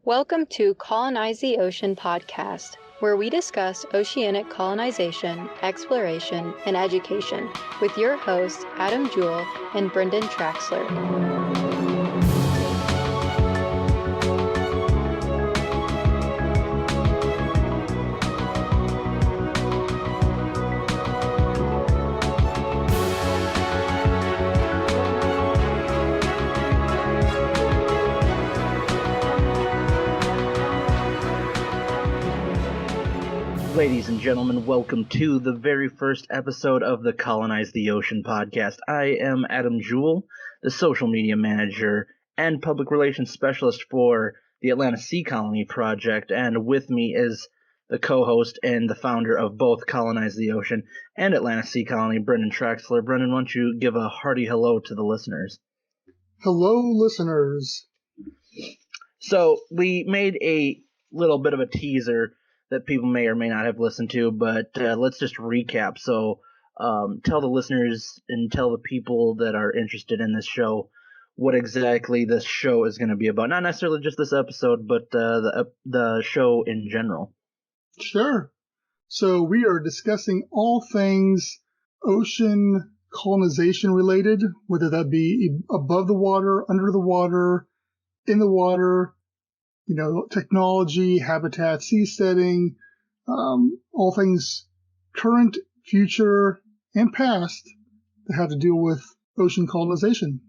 Welcome to Colonize the Ocean podcast, where we discuss oceanic colonization, exploration, and education with your hosts, Adam Jewell and Brendon Traxler. Ladies and gentlemen, welcome to the very first episode of the Colonize the Ocean podcast. I am Adam Jewell, the social media manager and public relations specialist for the Atlanta Sea Colony project, and with me is the co-host and the founder of both Colonize the Ocean and Atlanta Sea Colony, Brendon Traxler. Brendon, why don't you give a hearty hello to the listeners? Hello, listeners. So we made a little bit of a teaser that people may or may not have listened to, but let's just recap. So tell the listeners and tell the people that are interested in this show what exactly this show is going to be about. Not necessarily just this episode, but the show in general. Sure. So we are discussing all things ocean colonization related, whether that be above the water, under the water, in the water, technology, habitat, seasteading, all things current, future, and past that have to deal with ocean colonization.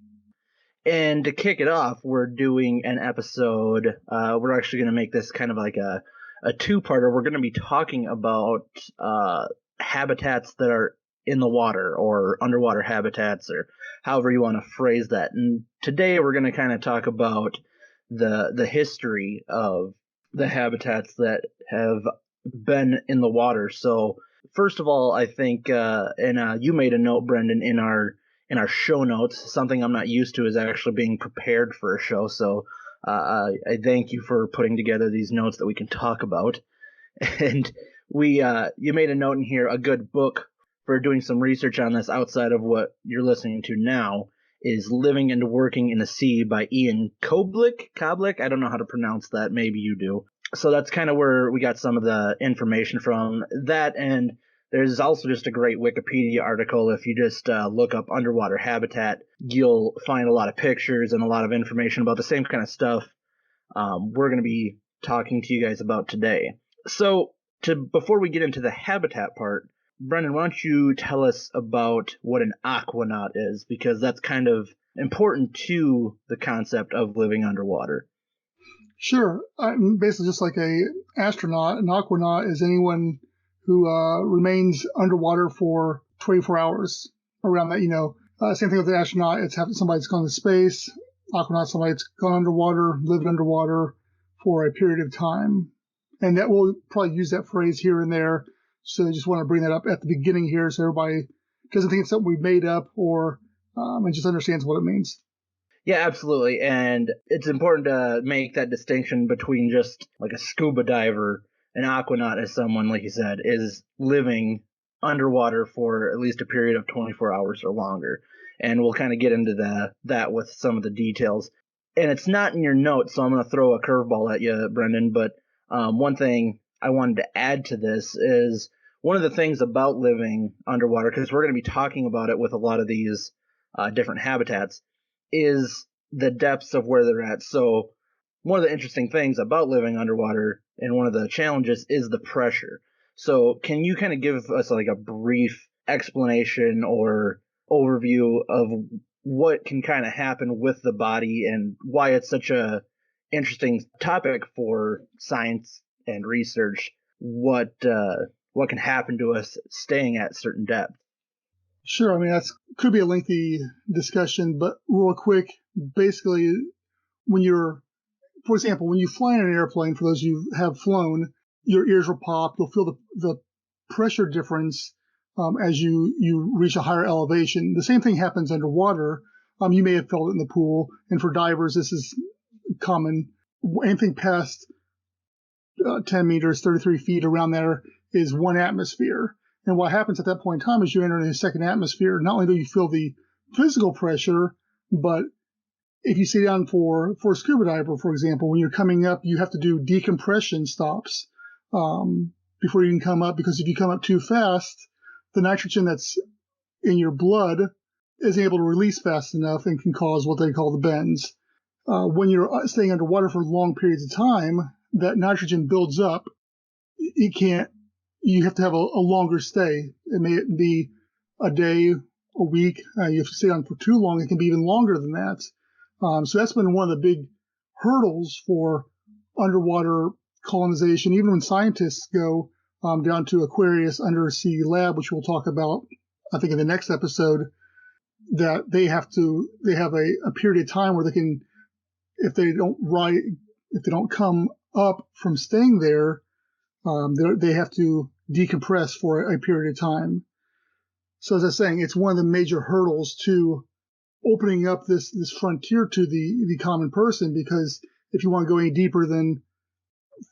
And to kick it off, we're doing an episode. We're actually going to make this kind of like a two-parter. We're going to be talking about habitats that are in the water or underwater habitats, or however you want to phrase that. And today we're going to kind of talk about the history of the habitats that have been in the water. So first of all, I think, and you made a note, Brendon, in our show notes. Something I'm not used to is actually being prepared for a show. So I thank you for putting together these notes that we can talk about. And you made a note in here, a good book for doing some research on this outside of what you're listening to now is Living and Working in the Sea by Ian Koblik. I don't know how to pronounce that. Maybe you do. So that's kind of where we got some of the information from. That, and there's also just a great Wikipedia article. If you just look up underwater habitat, you'll find a lot of pictures and a lot of information about the same kind of stuff we're going to be talking to you guys about today. So before we get into the habitat part, Brendon, why don't you tell us about what an aquanaut is, because that's kind of important to the concept of living underwater. Sure. Basically, just like an astronaut, an aquanaut is anyone who remains underwater for 24 hours around that. Same thing with an astronaut. It's somebody that's gone to space. Aquanaut, somebody that's gone underwater, lived underwater for a period of time. And that we'll probably use that phrase here and there. So I just want to bring that up at the beginning here so everybody doesn't think it's something we made up or and just understands what it means. Yeah, absolutely. And it's important to make that distinction between just like a scuba diver. An aquanaut is someone, like you said, is living underwater for at least a period of 24 hours or longer. And we'll kind of get into that with some of the details. And it's not in your notes, so I'm going to throw a curveball at you, Brendon. But one thing I wanted to add to this is one of the things about living underwater, because we're going to be talking about it with a lot of these different habitats, is the depths of where they're at. So one of the interesting things about living underwater and one of the challenges is the pressure. So can you kind of give us like a brief explanation or overview of what can kind of happen with the body and why it's such a interesting topic for science and research? What can happen to us staying at certain depth? Sure. I mean, could be a lengthy discussion, but real quick, basically, for example, when you fly in an airplane, for those of you who have flown, your ears will pop. You'll feel the pressure difference as you reach a higher elevation. The same thing happens underwater. You may have felt it in the pool, and for divers, this is common. Anything past 10 meters, 33 feet around there is 1 atmosphere. And what happens at that point in time is you enter in a second atmosphere. Not only do you feel the physical pressure, but if you sit down for a scuba diver, for example, when you're coming up, you have to do decompression stops before you can come up, because if you come up too fast, the nitrogen that's in your blood isn't able to release fast enough and can cause what they call the bends. When you're staying underwater for long periods of time, that nitrogen builds up. You have to have a longer stay. It may be a day, a week. You have to stay on for too long. It can be even longer than that. So that's been one of the big hurdles for underwater colonization. Even when scientists go down to Aquarius Undersea Lab, which we'll talk about, I think, in the next episode, that they have a period of time where they can, if they don't come up from staying there, they have to decompress for a period of time. So as I was saying, it's one of the major hurdles to opening up this frontier to the common person, because if you want to go any deeper than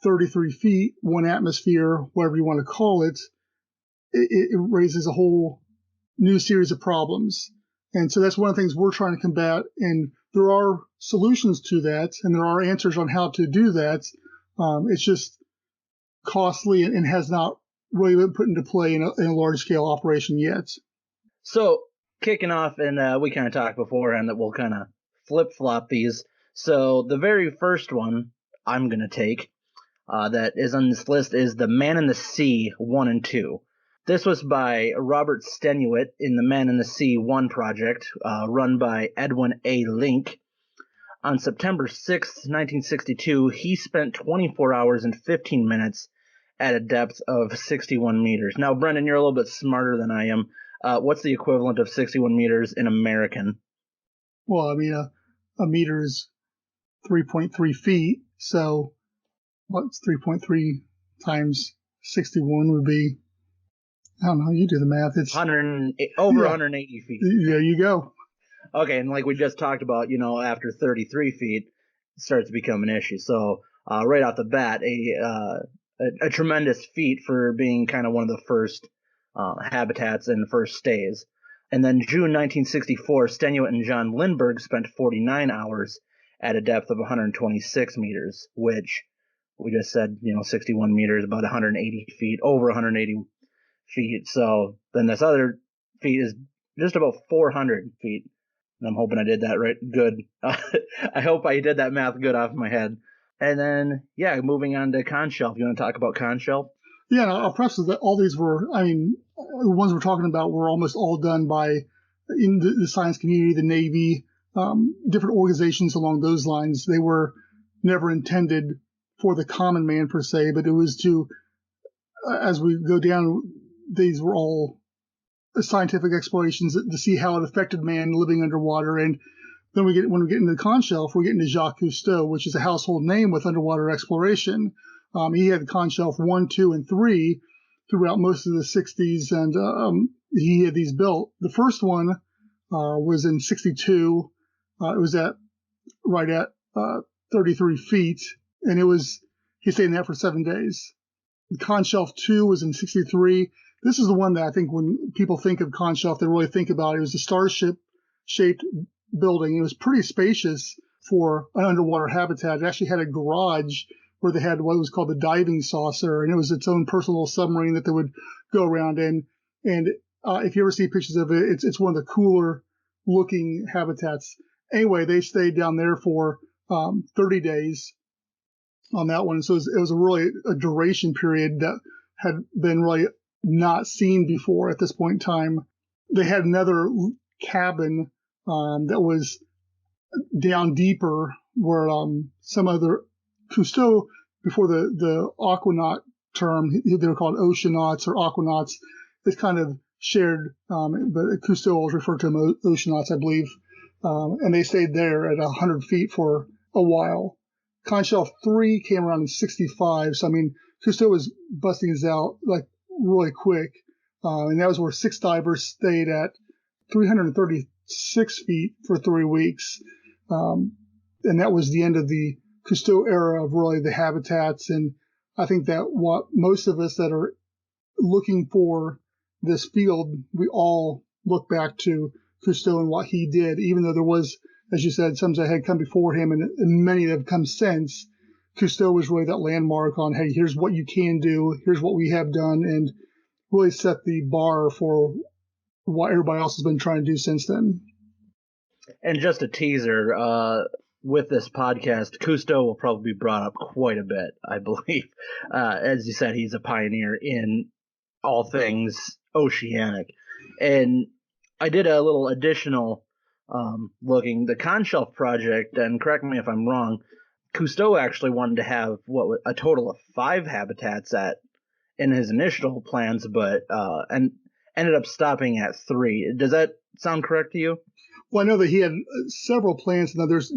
33 feet, 1 atmosphere, whatever you want to call it, it raises a whole new series of problems. And so that's one of the things we're trying to combat. And there are solutions to that, and there are answers on how to do that. It's just costly and has not really been put into play in a large-scale operation yet. So, kicking off, and we kind of talked beforehand that we'll kind of flip-flop these. So, the very first one I'm going to take that is on this list is the Man in the Sea 1 and 2. This was by Robert Stenuit in the Man in the Sea 1 project, run by Edwin A. Link. On September 6, 1962, he spent 24 hours and 15 minutes at a depth of 61 meters. Now, Brendon, you're a little bit smarter than I am. What's the equivalent of 61 meters in American? Well, I mean, a meter is 3.3 feet. So what's 3.3 times 61 would be, I don't know, you do the math. It's 180 feet. There you go. Okay, and like we just talked about, after 33 feet, it starts to become an issue. So right off the bat, a tremendous feat for being kind of one of the first habitats and first stays. And then June 1964, Stenuit and John Lindbergh spent 49 hours at a depth of 126 meters, which we just said, 61 meters, about 180 feet, over 180 feet. So then this other feet is just about 400 feet. And I'm hoping I did that right. Good. I hope I did that math good off my head. And then, moving on to Conshelf. You want to talk about Conshelf? Yeah, I'll preface that all these were, the ones we're talking about were almost all done by in the science community, the Navy, different organizations along those lines. They were never intended for the common man per se, but it was to, as we go down, these were all scientific explorations to see how it affected man living underwater. And then when we get into Conshelf, we're getting to Jacques Cousteau, which is a household name with underwater exploration. He had Conshelf 1, 2, and 3 throughout most of the 60s, and he had these built. The first one was in 62. It was right at 33 feet, and he stayed in that for 7 days. Conshelf 2 was in 63. This is the one that I think when people think of Conshelf, they really think about it. It was a starship-shaped building. It was pretty spacious for an underwater habitat. It actually had a garage where they had what was called the diving saucer, and it was its own personal submarine that they would go around in. And if you ever see pictures of it, it's one of the cooler looking habitats. Anyway, they stayed down there for 30 days on that one. So it was really a duration period that had been really not seen before at this point in time. They had another cabin that was down deeper where some other Cousteau, before the aquanaut term, they were called oceanauts or aquanauts. It's kind of shared, but Cousteau always referred to them oceanauts, I believe. And they stayed there at 100 feet for a while. Conshelf 3 came around in 65. So, Cousteau was busting his out like really quick. And that was where 6 divers stayed at 336 feet for 3 weeks. And that was the end of the Cousteau era of really the habitats. And I think that what most of us that are looking for this field, we all look back to Cousteau and what he did, even though there was as you said, some that had come before him and many that have come since, Cousteau was really that landmark on, hey, here's what you can do, here's what we have done, and really set the bar for what everybody else has been trying to do since then. And just a teaser, with this podcast, Cousteau will probably be brought up quite a bit, I believe. As you said, he's a pioneer in all things oceanic. And I did a little additional looking. The Conshelf project, and correct me if I'm wrong, Cousteau actually wanted to have a total of 5 habitats in his initial plans, but and ended up stopping at 3. Does that sound correct to you? Well, I know that he had several plans. Now, there's,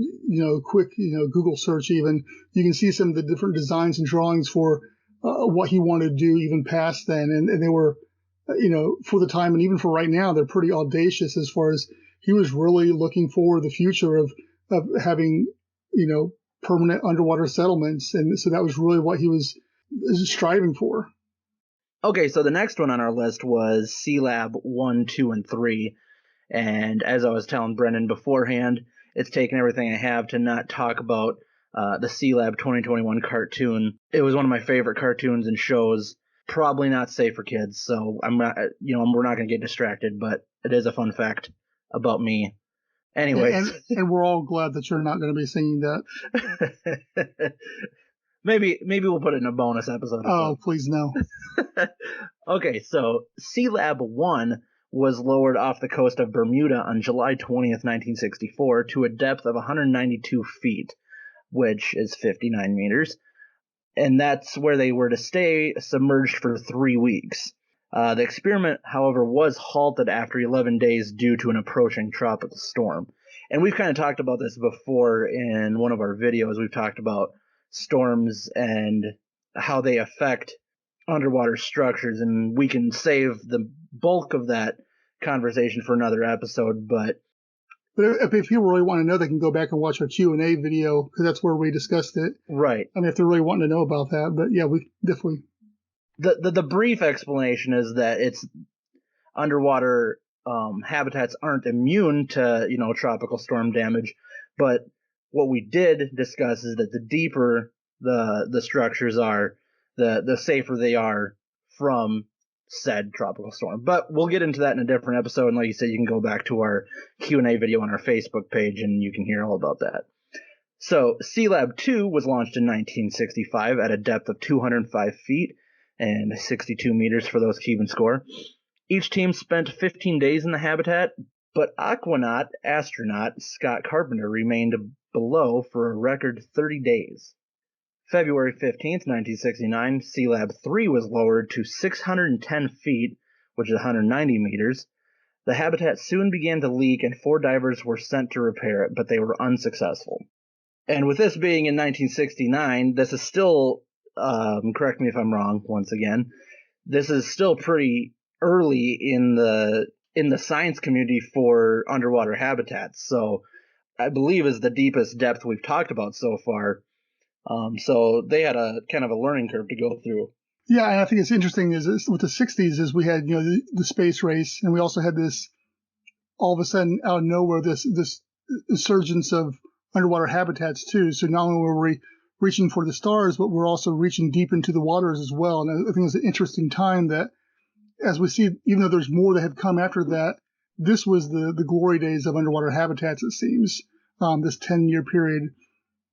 quick, Google search even. You can see some of the different designs and drawings for what he wanted to do even past then. And they were, for the time and even for right now, they're pretty audacious as far as he was really looking forward to the future of having, permanent underwater settlements. And so that was really what he was striving for. Okay, so the next one on our list was Sealab 1, 2, and 3. And as I was telling Brendon beforehand, it's taken everything I have to not talk about the Sealab 2021 cartoon. It was one of my favorite cartoons and shows. Probably not safe for kids, so I'm not, we're not going to get distracted, but it is a fun fact about me. Anyways. And we're all glad that you're not going to be singing that. Maybe we'll put it in a bonus episode. Oh, please no. Okay, so Sealab 1 was lowered off the coast of Bermuda on July 20th, 1964 to a depth of 192 feet, which is 59 meters. And that's where they were to stay submerged for 3 weeks. The experiment, however, was halted after 11 days due to an approaching tropical storm. And we've kind of talked about this before in one of our videos. We've talked about storms and how they affect underwater structures, and we can save the bulk of that conversation for another episode. But if people really want to know, they can go back and watch our Q&A video, because that's where we discussed it. Right. I mean, if they're really wanting to know about that. But yeah, we definitely. The brief explanation is that it's underwater habitats aren't immune to tropical storm damage, but what we did discuss is that the deeper the structures are, the safer they are from said tropical storm. But we'll get into that in a different episode, and like you said, you can go back to our Q&A video on our Facebook page and you can hear all about that. So Sealab 2 was launched in 1965 at a depth of 205 feet and 62 meters for those keeping score. Each team spent 15 days in the habitat, but astronaut Scott Carpenter remained below for a record 30 days. February 15th, 1969, Sealab 3 was lowered to 610 feet, which is 190 meters. The habitat soon began to leak, and 4 divers were sent to repair it, but they were unsuccessful. And with this being in 1969, this is still, correct me if I'm wrong once again, this is still pretty early in the science community for underwater habitats. So I believe is the deepest depth we've talked about so far. So they had a kind of a learning curve to go through. Yeah, and I think it's interesting is with the 60s is we had the space race, and we also had this all of a sudden out of nowhere this resurgence of underwater habitats too. So not only were we reaching for the stars, but we're also reaching deep into the waters as well. And I think it's an interesting time that, as we see, even though there's more that have come after that, this was the glory days of underwater habitats, it seems, this 10-year period.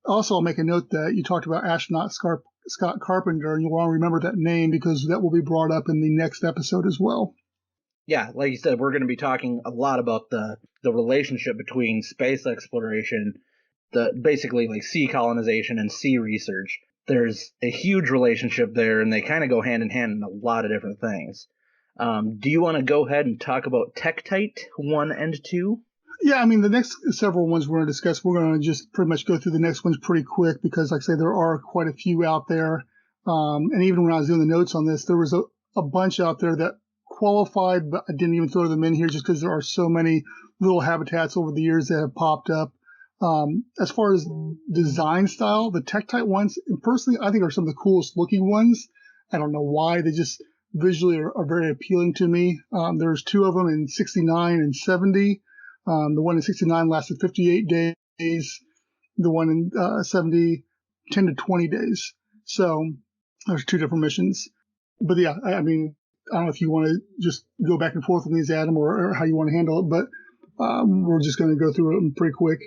Also, I'll make a note that you talked about astronaut Scott Carpenter, and you'll want to remember that name because that will be brought up in the next episode as well. Yeah, like you said, we're going to be talking a lot about the relationship between space exploration, basically like sea colonization and sea research. There's a huge relationship there, and they kind of go hand in hand in a lot of different things. Do you want to go ahead and talk about Tektite 1 and 2? Yeah, I mean, the next several ones we're going to discuss, we're going to just pretty much go through the next ones pretty quick because, like I say, there are quite a few out there. And even when I was doing the notes on this, there was a bunch out there that qualified, but I didn't even throw them in here just because there are so many little habitats over the years that have popped up. As far as design style, the Tektite ones, personally, I think are some of the coolest looking ones. I don't know why. They just visually are very appealing to me. There's 2 of them in 69 and 70. The one in 69 lasted 58 days. The one in 70, 10 to 20 days. So there's 2 different missions. But yeah, I mean, I don't know if you want to just go back and forth on these, Adam, or how you want to handle it, but we're just going to go through it pretty quick.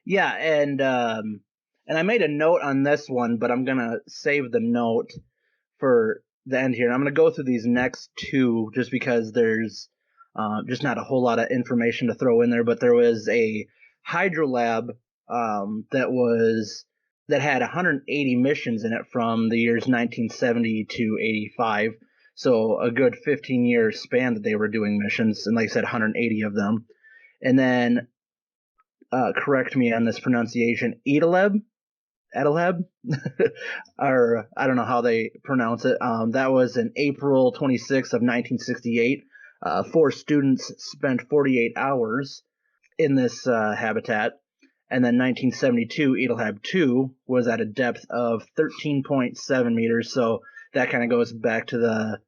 Yeah, and I made a note on this one, but I'm going to save the note for the end here. And I'm going to go through these next 2 just because there's just not a whole lot of information to throw in there. But there was a hydrolab that had 180 missions in it from the years 1970 to 85. So a good 15-year span that they were doing missions, and like I said, 180 of them. And then, correct me on this pronunciation, Edelab, or I don't know how they pronounce it. That was in April 26th of 1968. 4 students spent 48 hours in this habitat. And then 1972, Edelab 2 was at a depth of 13.7 meters. So that kind of goes back to the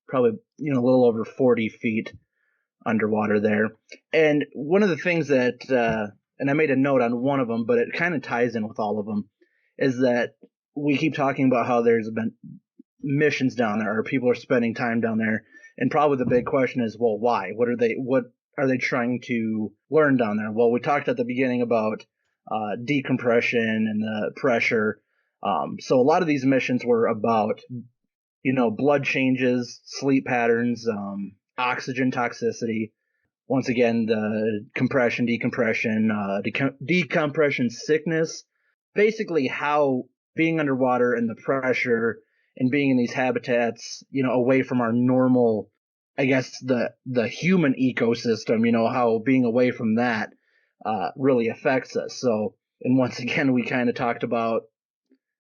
probably, a little over 40 feet underwater there. And one of the things that, and I made a note on one of them, but it kind of ties in with all of them, is that we keep talking about how there's been missions down there, or people are spending time down there. And probably the big question is, well, why? What are they trying to learn down there? Well, we talked at the beginning about decompression and the pressure. So a lot of these missions were about, blood changes, sleep patterns, oxygen toxicity. Once again, the compression, decompression, decompression sickness. Basically how being underwater and the pressure and being in these habitats, away from our normal, I guess, the human ecosystem, how being away from that really affects us. So, and once again, we kind of talked about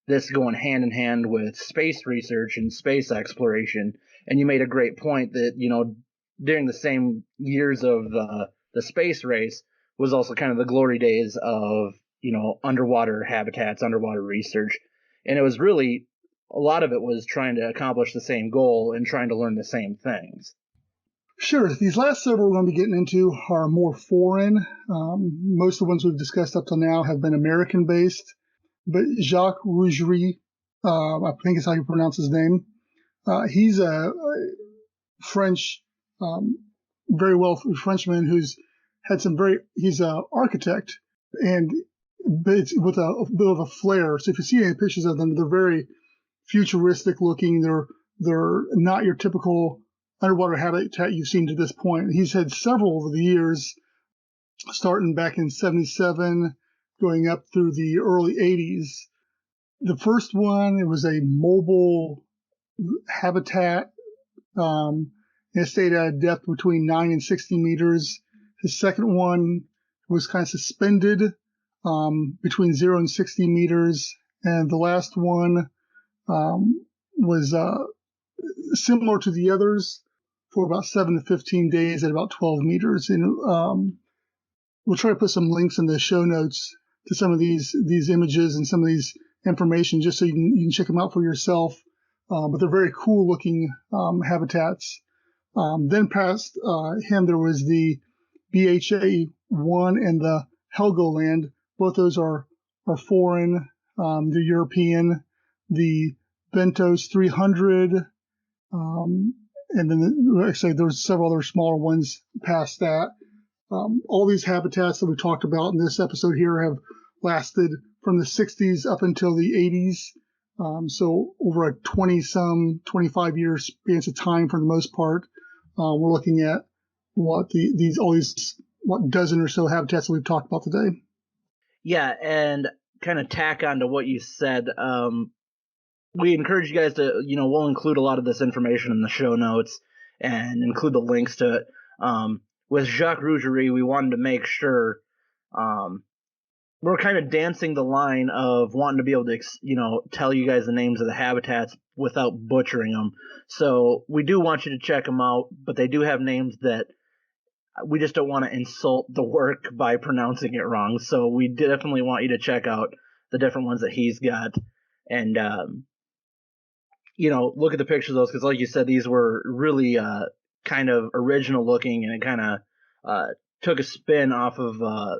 this going hand in hand with space research and space exploration. And you made a great point that, during the same years of the space race was also kind of the glory days of, underwater habitats, underwater research. And it was really, a lot of it was trying to accomplish the same goal and trying to learn the same things. Sure. These last several we're going to be getting into are more foreign. Most of the ones we've discussed up till now have been American-based. But Jacques Rougerie, I think is how you pronounce his name, he's a French, very wealthy Frenchman who's had he's an architect, but it's with a bit of a flair. So if you see any pictures of them, they're very futuristic looking. They're not your typical underwater habitat you've seen to this point. He's had several over the years, starting back in 77, going up through the early 80s. The first one, it was a mobile habitat. It stayed at a depth between 9 and 60 meters. His second one was kind of suspended between 0 and 60 meters. And the last one was similar to the others for about 7 to 15 days at about 12 meters. And we'll try to put some links in the show notes to some of these images and some of these information just so you can check them out for yourself. But they're very cool looking habitats. Then past him, there was the BHA-1 and the Helgoland. Both those are foreign. The European, the Bentos 300, and then actually there's several other smaller ones past that. All these habitats that we talked about in this episode here have lasted from the 60s up until the 80s. So over a 25-year span of time for the most part. We're looking at what what dozen or so habitats that we've talked about today. Yeah, and kind of tack on to what you said. We encourage you guys to, we'll include a lot of this information in the show notes and include the links to it. With Jacques Rougerie, we wanted to make sure we're kind of dancing the line of wanting to be able to, tell you guys the names of the habitats without butchering them. So we do want you to check them out, but they do have names that we just don't want to insult the work by pronouncing it wrong. So we definitely want you to check out the different ones that he's got and, look at the pictures of those, because like you said, these were really kind of original looking, and it kind of took a spin off of a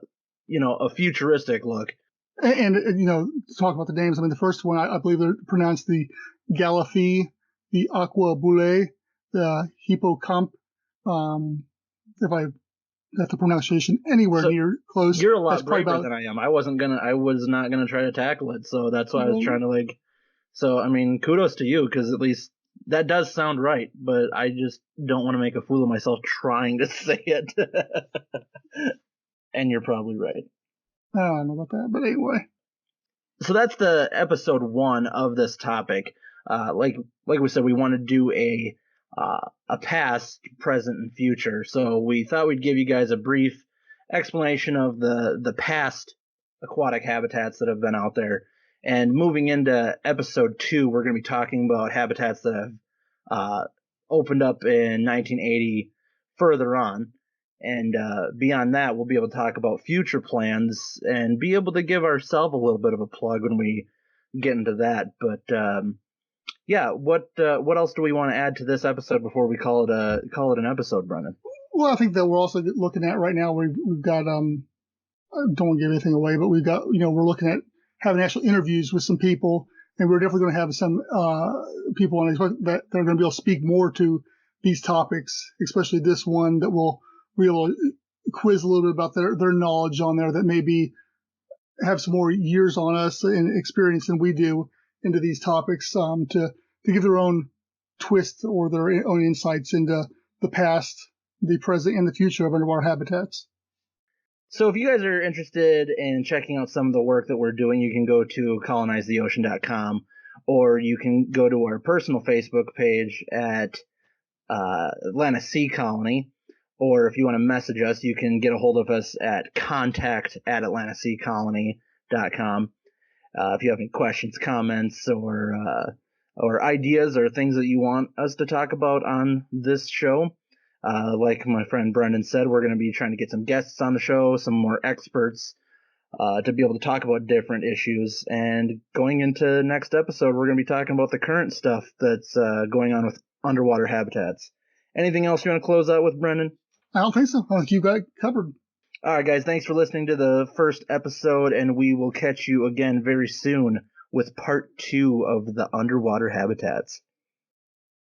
futuristic look. And to talk about the names, I mean, the first one, I believe they're pronounced the Galathea, the Aqua Boule, the Hippocamp. If I got the pronunciation anywhere near close. You're a lot braver than I am. I was not gonna try to tackle it, so that's why I was trying to So, I mean, kudos to you, because at least that does sound right, but I just don't want to make a fool of myself trying to say it. And you're probably right. I don't know about that, but anyway. So that's the episode 1 of this topic. Like we said, we want to do a past, present, and future. So we thought we'd give you guys a brief explanation of the past aquatic habitats that have been out there. And moving into episode 2, we're going to be talking about habitats that have opened up in 1980 further on. And beyond that, we'll be able to talk about future plans and be able to give ourselves a little bit of a plug when we get into that. But what else do we want to add to this episode before we call it an episode, Brendon? Well, I think that we're also looking at right now. We've got I don't want to give anything away, but we've got we're looking at having actual interviews with some people, and we're definitely going to have some people on that are going to be able to speak more to these topics, especially this one that will be able to quiz a little bit about their knowledge on there that maybe have some more years on us and experience than we do into these topics to give their own twist or their own insights into the past, the present, and the future of underwater habitats. So if you guys are interested in checking out some of the work that we're doing, you can go to colonizetheocean.com, or you can go to our personal Facebook page at Atlanta Sea Colony. Or if you want to message us, you can get a hold of us at contact@atlantaseacolony.com. If you have any questions, comments, or ideas or things that you want us to talk about on this show, like my friend Brendon said, we're going to be trying to get some guests on the show, some more experts, to be able to talk about different issues. And going into next episode, we're going to be talking about the current stuff that's going on with underwater habitats. Anything else you want to close out with, Brendon? I don't think so. I think you got it covered. All right, guys, thanks for listening to the first episode, and we will catch you again very soon with part 2 of the underwater habitats.